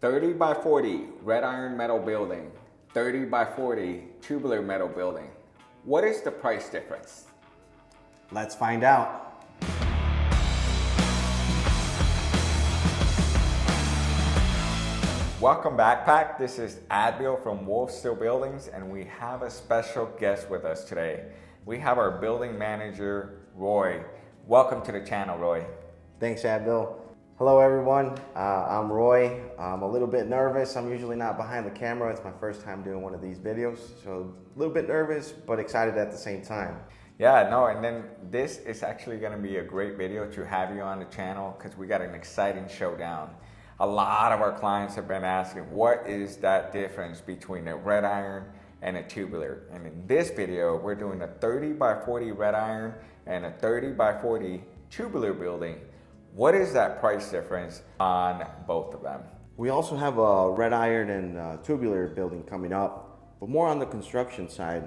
30 by 40 red iron metal building, 30 by 40 tubular metal building. What is the price difference? Let's find out. Welcome backpack. This is Adbeel from WolfSteel Buildings, and we have a special guest with us today. We have our building manager, Roy. Welcome to the channel, Roy. Thanks, Adbeel. Hello, everyone. I'm Roy. I'm a little bit nervous. I'm usually not behind the camera. It's my first time doing one of these videos, so a little bit nervous, but excited at the same time. Yeah, no, and then this is actually going to be a great video to have you on the channel because we got an exciting showdown. A lot of our clients have been asking, what is that difference between a red iron and a tubular? And in this video, we're doing a 30 by 40 red iron and a 30 by 40 tubular building. What is that price difference on both of them? We also have a red iron and tubular building coming up, but more on the construction side.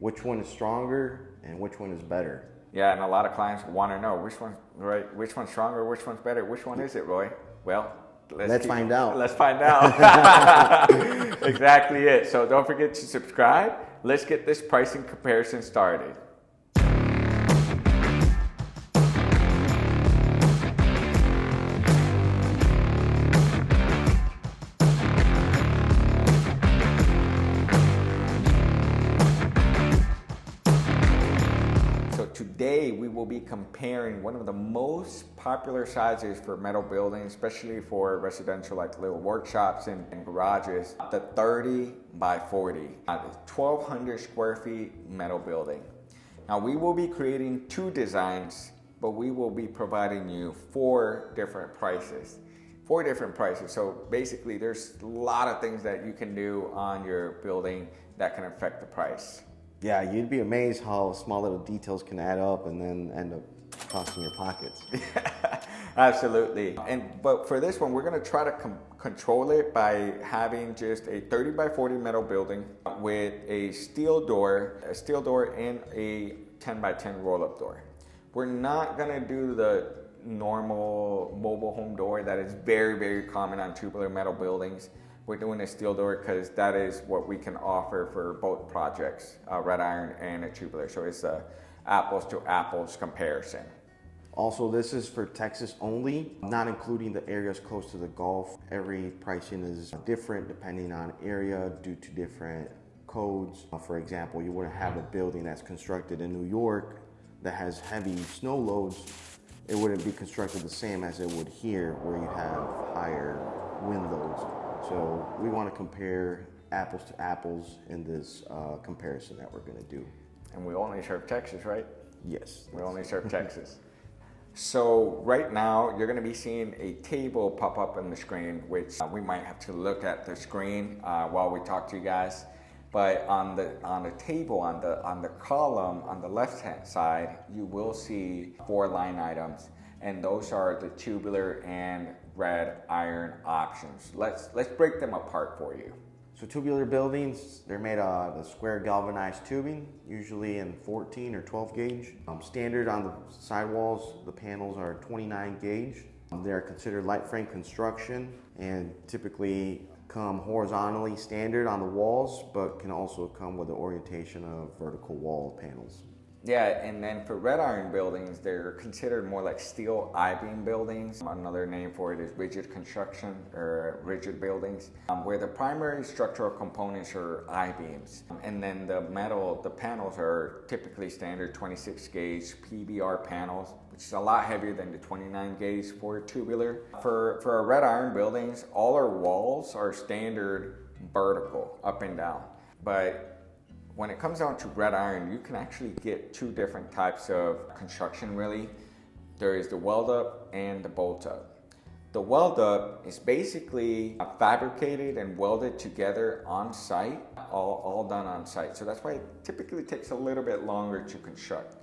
Which one is stronger and which one is better? Yeah, and a lot of clients want to know which one's right, which one's stronger, which one's better, which one is it, Roy? Well, let's find out. Let's find out. Exactly it. So don't forget to subscribe. Let's get this pricing comparison started. Today we will be comparing one of the most popular sizes for metal buildings, especially for residential like little workshops and garages, the 30 by 40, 1,200 square feet metal building. Now we will be creating two designs, but we will be providing you four different prices. So basically there's a lot of things that you can do on your building that can affect the price. Yeah, you'd be amazed how small little details can add up and then end up costing your pockets. Absolutely. But for this one, we're going to try to control it by having just a 30 by 40 metal building with a steel door and a 10 by 10 roll-up door. We're not going to do the normal mobile home door that is very, very common on tubular metal buildings. We're doing a steel door because that is what we can offer for both projects, red iron and a tubular. So it's a apples to apples comparison. Also, this is for Texas only, not including the areas close to the Gulf. Every pricing is different depending on area due to different codes. For example, you wouldn't have a building that's constructed in New York that has heavy snow loads. It wouldn't be constructed the same as it would here where you have higher wind loads. So we want to compare apples to apples in this comparison that we're going to do. And we only serve Texas, right? Yes. We only serve Texas. So right now you're going to be seeing a table pop up on the screen, which we might have to look at the screen while we talk to you guys. But on the table, on the column on the left hand side, you will see 4 line items. And those are the tubular and red iron options. Let's break them apart for you. So tubular buildings, they're made of the square galvanized tubing, usually in 14 or 12 gauge. Standard on the sidewalls, the panels are 29 gauge. They're considered light frame construction and typically come horizontally standard on the walls, but can also come with the orientation of vertical wall panels. Yeah, and then for red iron buildings, they're considered more like steel I-beam buildings. Another name for it is rigid construction or rigid buildings, where the primary structural components are I-beams. And then the panels are typically standard 26 gauge PBR panels, which is a lot heavier than the 29 gauge for tubular. For our red iron buildings, all our walls are standard vertical, up and down. But when it comes down to red iron, you can actually get two different types of construction really. There is the weld up and the bolt up. The weld up is basically fabricated and welded together on site, all done on site. So that's why it typically takes a little bit longer to construct.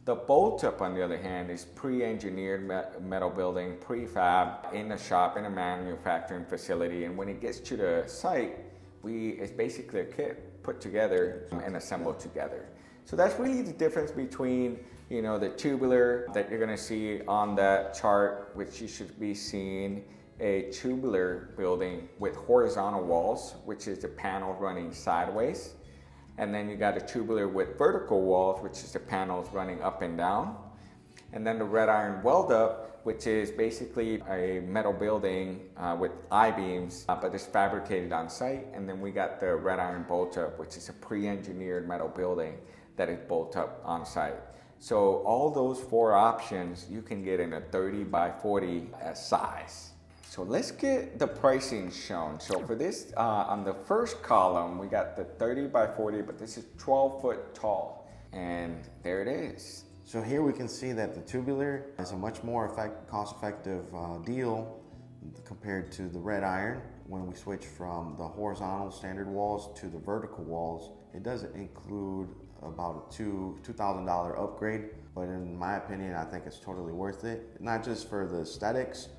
The bolt up, on the other hand, is pre-engineered metal building, prefab in a shop, in a manufacturing facility. And when it gets to the site, it's basically a kit put together and assembled together. So that's really the difference between, the tubular that you're gonna see on that chart, which you should be seeing a tubular building with horizontal walls, which is the panel running sideways. And then you got a tubular with vertical walls, which is the panels running up and down. And then the red iron weld up, which is basically a metal building with I-beams, but it's fabricated on site. And then we got the red iron bolt up, which is a pre-engineered metal building that is bolt up on site. So all those four options you can get in a 30x40 size. So let's get the pricing shown. So for this, on the first column, we got the 30x40, but this is 12 foot tall. And there it is. So here we can see that the tubular is a much more cost-effective deal compared to the red iron. When we switch from the horizontal standard walls to the vertical walls, it doesn't include about a $2,000 upgrade, but in my opinion, I think it's totally worth it. Not just for the aesthetics,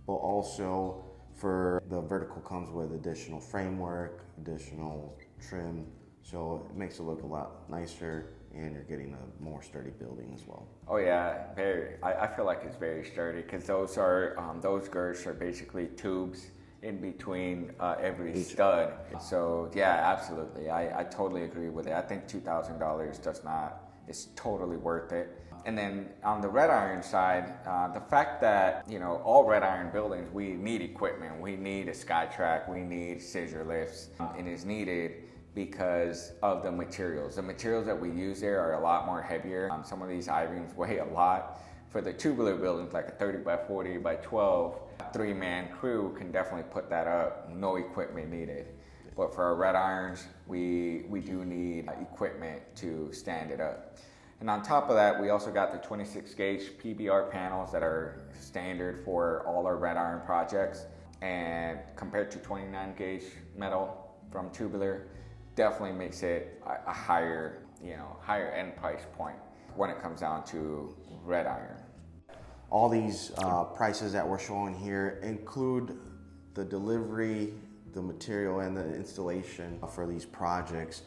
but also for the vertical comes with additional framework, additional trim, so it makes it look a lot nicer, and you're getting a more sturdy building as well. Oh yeah, very. I feel like it's very sturdy because those girths are basically tubes in between every stud. So yeah, absolutely. I totally agree with it. I think $2,000 it's totally worth it. And then on the red iron side, the fact that, you know, all red iron buildings, we need equipment. We need a SkyTrack, we need scissor lifts, and it's needed because of the materials. The materials that we use there are a lot more heavier. Some of these I-beams weigh a lot. For the tubular buildings, like a 30x40 by 12, a 3-man crew can definitely put that up, no equipment needed. But for our red irons, we do need equipment to stand it up. And on top of that, we also got the 26 gauge PBR panels that are standard for all our red iron projects. And compared to 29 gauge metal from tubular, definitely makes it a higher end price point when it comes down to red iron. All these prices that we're showing here include the delivery, the material, and the installation for these projects.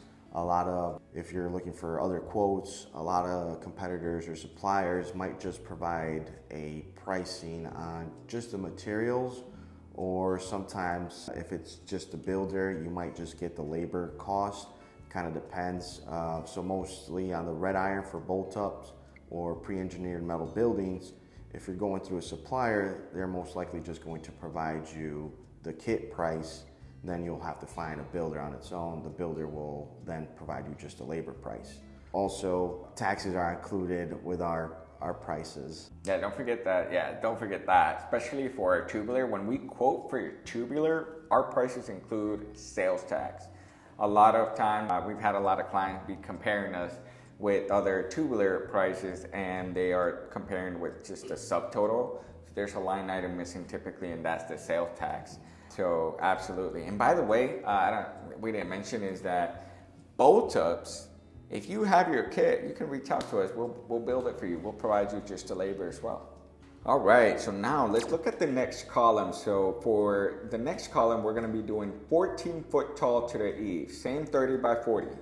If you're looking for other quotes, a lot of competitors or suppliers might just provide a pricing on just the materials, or sometimes if it's just a builder, you might just get the labor cost. Kind of depends. So mostly on the red iron for bolt ups or pre-engineered metal buildings, if you're going through a supplier, they're most likely just going to provide you the kit price. Then you'll have to find a builder on its own. The builder will then provide you just a labor price. Also, taxes are included with our prices. Yeah, don't forget that. Yeah, don't forget that. Especially for a tubular, when we quote for your tubular, our prices include sales tax. A lot of time, we've had a lot of clients be comparing us with other tubular prices, and they are comparing with just a subtotal. So there's a line item missing typically, and that's the sales tax. So absolutely. And by the way, we didn't mention is that bolt ups, if you have your kit, you can reach out to us. We'll build it for you. We'll provide you just the labor as well. All right, so now let's look at the next column. So for the next column, we're gonna be doing 14 foot tall to the eave, same 30x40.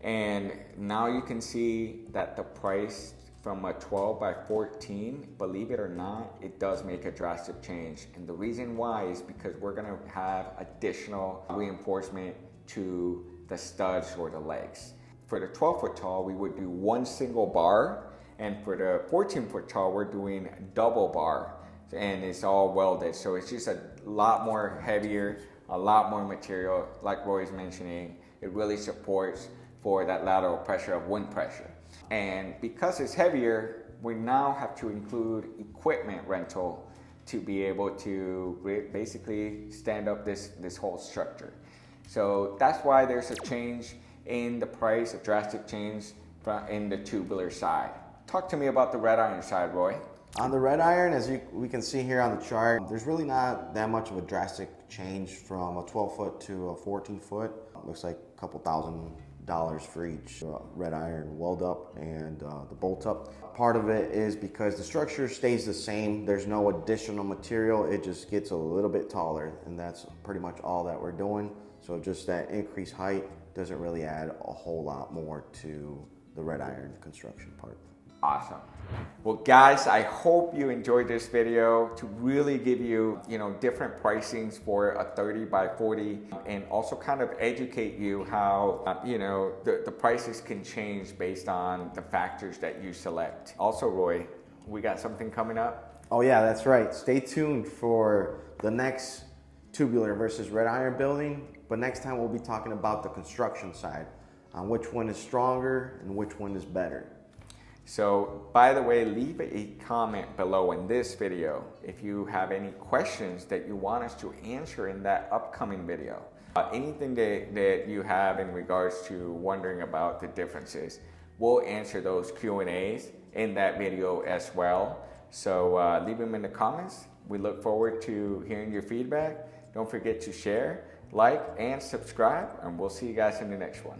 And now you can see that the price from a 12x14, believe it or not, it does make a drastic change. And the reason why is because we're gonna have additional reinforcement to the studs or the legs. For the 12 foot tall, we would do one single bar. And for the 14 foot tall, we're doing double bar. And it's all welded. So it's just a lot more heavier, a lot more material. Like Roy's mentioning, it really supports for that lateral pressure of wind pressure. And because it's heavier, we now have to include equipment rental to be able to basically stand up this whole structure. So that's why there's a change in the price, a drastic change in the tubular side. Talk to me about the red iron side, Roy. On the red iron, as we can see here on the chart, there's really not that much of a drastic change from a 12 foot to a 14 foot. It looks like a couple $1,000 for each red iron weld up and the bolt up. Part of it is because the structure stays the same. There's no additional material. It just gets a little bit taller, and that's pretty much all that we're doing. So just that increased height doesn't really add a whole lot more to the red iron construction part. Awesome. Well, guys, I hope you enjoyed this video to really give you, different pricings for a 30 by 40 and also kind of educate you how, the prices can change based on the factors that you select. Also, Roy, we got something coming up? Oh yeah, that's right. Stay tuned for the next tubular versus red iron building. But next time we'll be talking about the construction side, on which one is stronger and which one is better. So, by the way, leave a comment below in this video if you have any questions that you want us to answer in that upcoming video. Anything that you have in regards to wondering about the differences, we'll answer those Q&As in that video as well. So leave them in the comments. We look forward to hearing your feedback. Don't forget to share, like, and subscribe, and we'll see you guys in the next one.